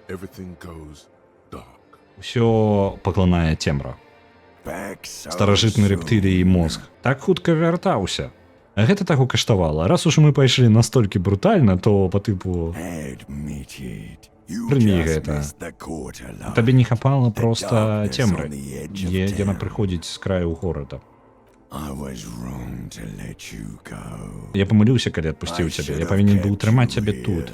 Everything goes dark. Усё паглынае цемра. Старажытны рэптылій мозг так хутка вяртаўся. А гэта таго каштавала. Раз уж мы пайшлі настолькі брутальна, то па тыпу прымі гэта. Табе не хапала проста цемры. Яна прыходзіць з краю горада. Я памыліўся, калі адпусціў цябе. Я павінен быў трымаць цябе тут.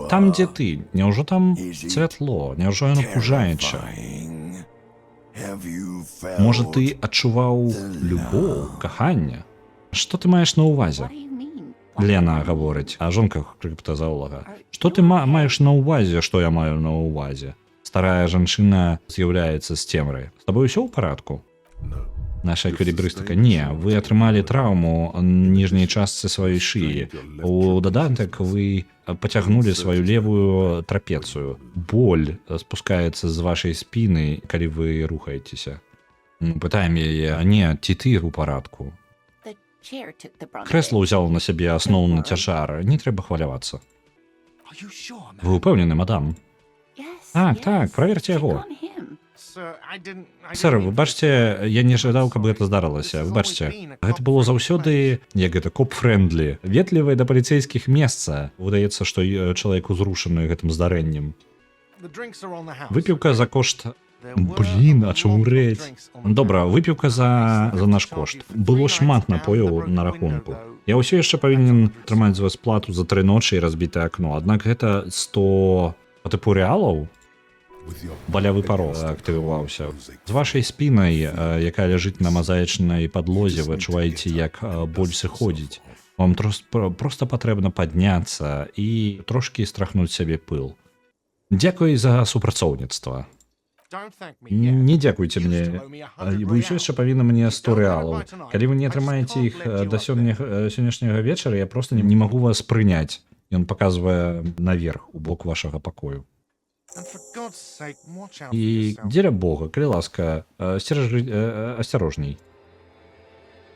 Там, дзе ты, няўжо там святло, няўжо яно пужаюча? Можа, ты адчуваў любоў, каханне? Што ты маеш на ўвазе? Лена гаворыць, а жонка крыптазаолага. Што ты маеш на ўвазе, што я маю на ўвазе? Старая жанчына з'яўляецца з цемрай. З табой усё ў парадку? Наша эквілібрыстыка. Не, вы атрымалі траўму ніжняй частцы сваёй шыі. У дадатак вы пацягнулі сваю левую трапецыю. Боль спускаецца з вашай спіны, калі вы рухаецеся. Пытаем яе, а не, ці ты ў парадку? Крэсла ўзяла на сябе асноўны цяжар. Не трэба хвалявацца. Вы ўпэўнены, мадам? Так, праверце яго. Сэр, выбачце, я не жадаў, каб гэта здарылася. Выбачце, гэта было заўсёды, як гэта, коп-фрэндлі, ветлівае да паліцейскіх месца. Выдаецца, што чалавек узрушаны гэтым здарэннем. Выпіўка за кошт... Блін, а чаму рэць? Добра, выпіўка за наш кошт. Было шмат напояў на рахунку. Я ўсё яшчэ павінен трымаць з вас плату за 3 ночы і разбітае акно. Аднак гэта 100 па тыпу рэалаў? Балявы пароз актываваўся. З вашай спінай, якая ляжыць на мазаічнай падлозе, вы адчуваеце, як боль сыходзіць. Вам проста патрэбна падняцца і трошкі страхнуць сябе пыл. Дзякуй за супрацоўніцтва. Не дзякуйце мне. Вы ўсё яшчэ павінны мне 100 рэалаў. Калі вы не атрымаеце іх да сённяшняга вечара, я проста не магу вас прыняць. Ён паказвае наверх, у бок вашага пакою. І дзеля Бога, калі ласка, асцярожней.